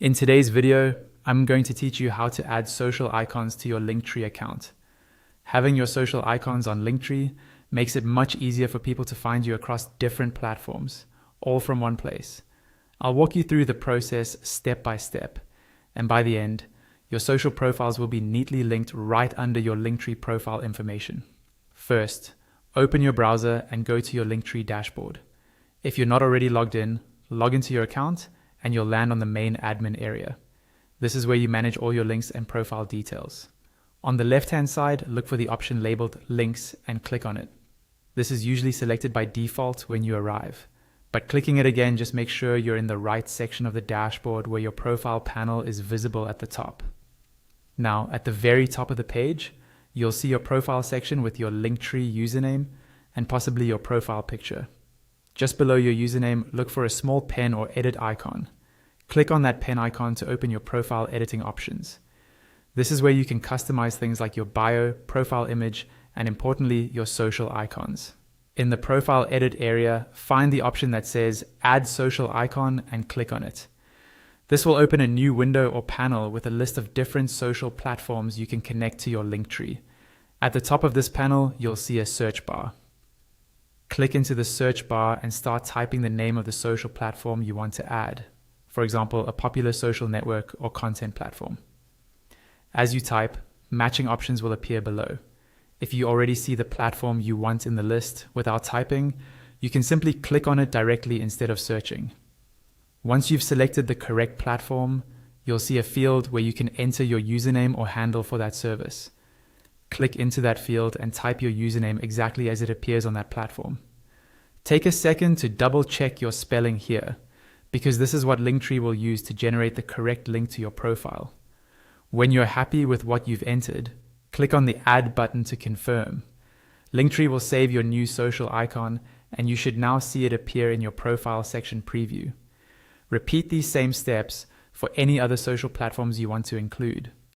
In today's video, I'm going to teach you how to add social icons to your Linktree account. Having your social icons on Linktree makes it much easier for people to find you across different platforms, all from one place. I'll walk you through the process step by step, and by the end, your social profiles will be neatly linked right under your Linktree profile information. First, open your browser and go to your Linktree dashboard. If you're not already logged in, log into your account and you'll land on the main admin area. This is where you manage all your links and profile details. On the left-hand side, look for the option labeled Links and click on it. This is usually selected by default when you arrive, but clicking it again just makes sure you're in the right section of the dashboard where your profile panel is visible at the top. Now, at the very top of the page, you'll see your profile section with your Linktree username and possibly your profile picture. Just below your username, look for a small pen or edit icon. Click on that pen icon to open your profile editing options. This is where you can customize things like your bio, profile image, and importantly, your social icons. In the profile edit area, find the option that says Add Social Icon and click on it. This will open a new window or panel with a list of different social platforms you can connect to your Linktree. At the top of this panel, you'll see a search bar. Click into the search bar and start typing the name of the social platform you want to add. For example, a popular social network or content platform. As you type, matching options will appear below. If you already see the platform you want in the list without typing, you can simply click on it directly instead of searching. Once you've selected the correct platform, you'll see a field where you can enter your username or handle for that service. Click into that field and type your username exactly as it appears on that platform. Take a second to double check your spelling here, because this is what Linktree will use to generate the correct link to your profile. When you're happy with what you've entered, click on the Add button to confirm. Linktree will save your new social icon, and you should now see it appear in your profile section preview. Repeat these same steps for any other social platforms you want to include.